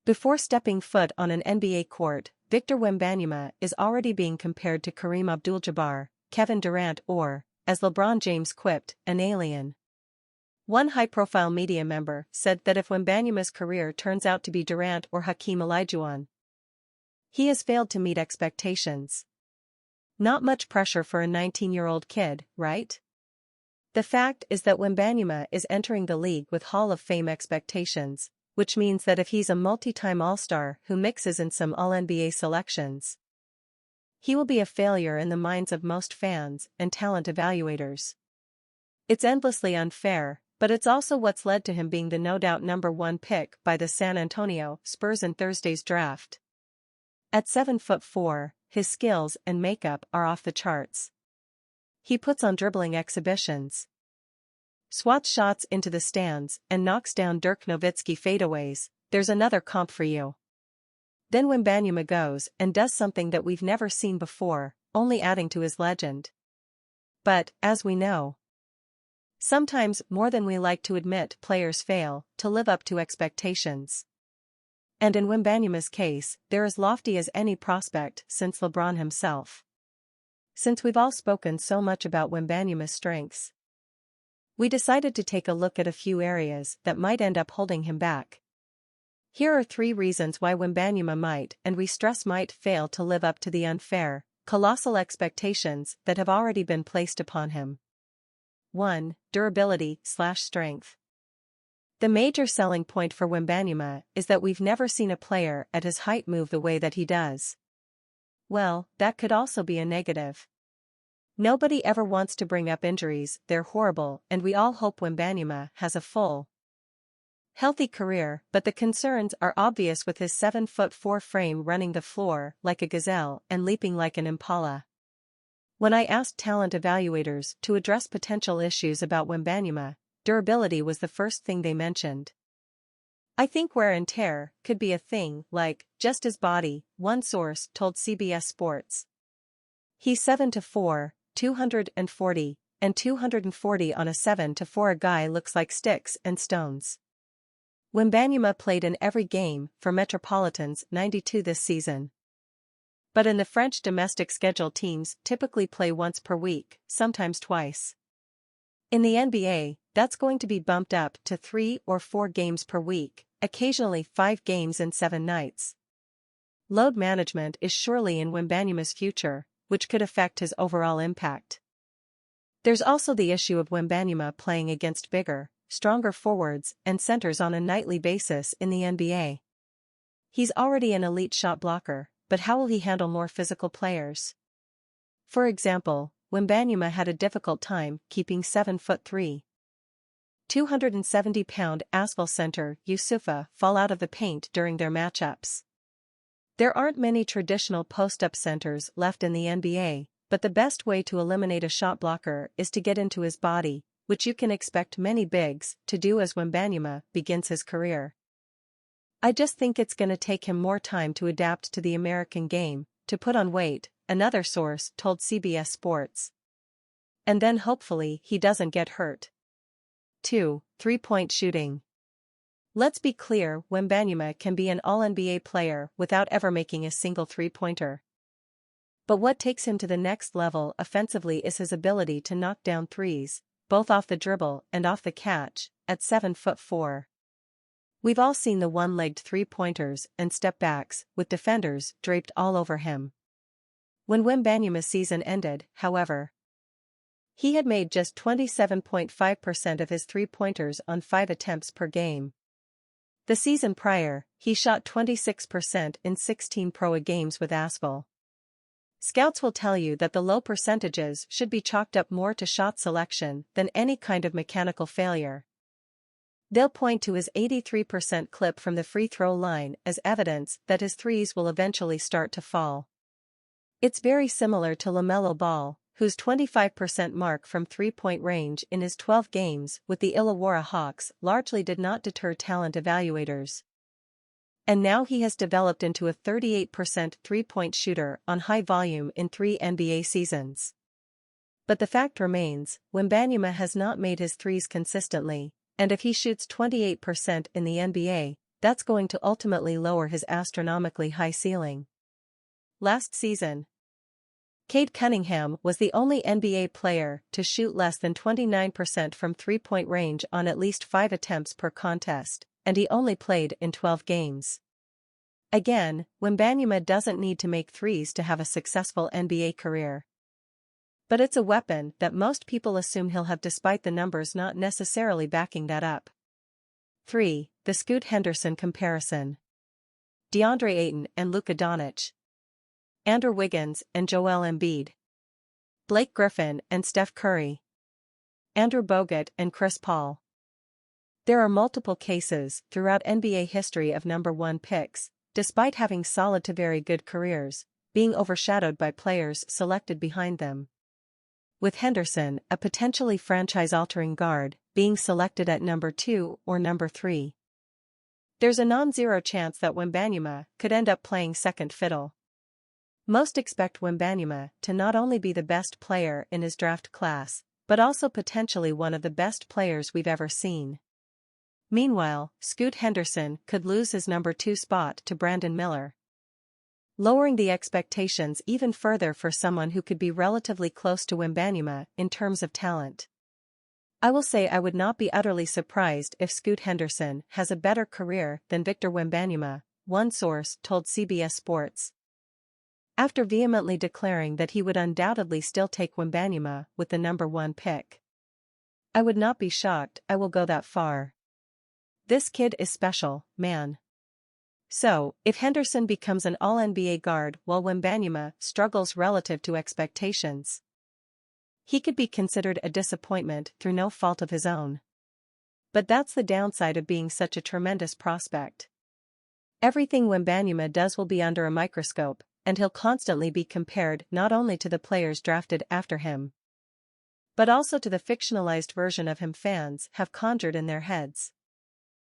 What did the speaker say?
Before stepping foot on an NBA court, Victor Wembanyama is already being compared to Kareem Abdul-Jabbar, Kevin Durant or, as LeBron James quipped, an alien. One high-profile media member said that if Wembanyama's career turns out to be Durant or Hakeem Olajuwon, he has failed to meet expectations. Not much pressure for a 19-year-old kid, right? The fact is that Wembanyama is entering the league with Hall of Fame expectations, which means that if he's a multi-time All-Star who mixes in some All-NBA selections, he will be a failure in the minds of most fans and talent evaluators. It's endlessly unfair, but it's also what's led to him being the no-doubt number one pick by the San Antonio Spurs in Thursday's draft. At 7'4", his skills and makeup are off the charts. He puts on dribbling exhibitions, swats shots into the stands, and knocks down Dirk Nowitzki fadeaways. There's another comp for you. Then Wembanyama goes and does something that we've never seen before, only adding to his legend. But, as we know, sometimes more than we like to admit, players fail to live up to expectations. And in Wembanyama's case, they're as lofty as any prospect since LeBron himself. Since we've all spoken so much about Wembanyama's strengths, we decided to take a look at a few areas that might end up holding him back. Here are 3 reasons why Wembanyama might, and we stress might, fail to live up to the unfair, colossal expectations that have already been placed upon him. 1. Durability/strength. The major selling point for Wembanyama is that we've never seen a player at his height move the way that he does. Well, that could also be a negative. Nobody ever wants to bring up injuries, they're horrible, and we all hope Wembanyama has a full, healthy career, but the concerns are obvious with his 7'4" frame running the floor like a gazelle and leaping like an impala. When I asked talent evaluators to address potential issues about Wembanyama, durability was the first thing they mentioned. I think wear and tear could be a thing, like, just his body, one source told CBS Sports. He's 7'4", 240, and 240 on a 7'4". A guy looks like sticks and stones. Wembanyama played in every game for Metropolitans 92 this season. But in the French domestic schedule, teams typically play once per week, sometimes twice. In the NBA, that's going to be bumped up to 3 or 4 games per week, occasionally 5 games in 7 nights. Load management is surely in Wembanyama's future, which could affect his overall impact. There's also the issue of Wembanyama playing against bigger, stronger forwards and centers on a nightly basis in the NBA. He's already an elite shot blocker, but how will he handle more physical players? For example, Wembanyama had a difficult time keeping 7'3", 270-pound Asvel center Youssoufa fall out of the paint during their matchups. There aren't many traditional post-up centers left in the NBA, but the best way to eliminate a shot blocker is to get into his body, which you can expect many bigs to do as Wembanyama begins his career. I just think it's gonna take him more time to adapt to the American game, to put on weight, another source told CBS Sports. And then hopefully he doesn't get hurt. 2. 3-point shooting. Let's be clear, Wembanyama can be an All-NBA player without ever making a single 3-pointer. But what takes him to the next level offensively is his ability to knock down threes, both off the dribble and off the catch, at 7'4". We've all seen the one-legged 3-pointers and step-backs with defenders draped all over him. When Wembanyama's season ended, however, he had made just 27.5% of his 3-pointers on 5 attempts per game. The season prior, he shot 26% in 16 pro games with Asvel. Scouts will tell you that the low percentages should be chalked up more to shot selection than any kind of mechanical failure. They'll point to his 83% clip from the free throw line as evidence that his threes will eventually start to fall. It's very similar to LaMelo Ball, whose 25% mark from 3-point range in his 12 games with the Illawarra Hawks largely did not deter talent evaluators. And now he has developed into a 38% 3-point shooter on high volume in 3 NBA seasons. But the fact remains, Wembanyama has not made his threes consistently, and if he shoots 28% in the NBA, that's going to ultimately lower his astronomically high ceiling. Last season, Cade Cunningham was the only NBA player to shoot less than 29% from three-point range on at least 5 attempts per contest, and he only played in 12 games. Again, Wembanyama doesn't need to make threes to have a successful NBA career. But it's a weapon that most people assume he'll have despite the numbers not necessarily backing that up. 3. The Scoot Henderson comparison. DeAndre Ayton and Luka Doncic. Andrew Wiggins and Joel Embiid. Blake Griffin and Steph Curry. Andrew Bogut and Chris Paul. There are multiple cases throughout NBA history of number 1 picks, despite having solid to very good careers, being overshadowed by players selected behind them. With Henderson, a potentially franchise-altering guard, being selected at number 2 or number 3. There's a non-zero chance that Wembanyama could end up playing second fiddle. Most expect Wembanyama to not only be the best player in his draft class, but also potentially one of the best players we've ever seen. Meanwhile, Scoot Henderson could lose his number 2 spot to Brandon Miller, lowering the expectations even further for someone who could be relatively close to Wembanyama in terms of talent. I will say I would not be utterly surprised if Scoot Henderson has a better career than Victor Wembanyama, one source told CBS Sports. After vehemently declaring that he would undoubtedly still take Wembanyama with the number 1 pick. I would not be shocked, I will go that far. This kid is special, man. So, if Henderson becomes an all-NBA guard while Wembanyama struggles relative to expectations, he could be considered a disappointment through no fault of his own. But that's the downside of being such a tremendous prospect. Everything Wembanyama does will be under a microscope, and he'll constantly be compared not only to the players drafted after him, but also to the fictionalized version of him fans have conjured in their heads.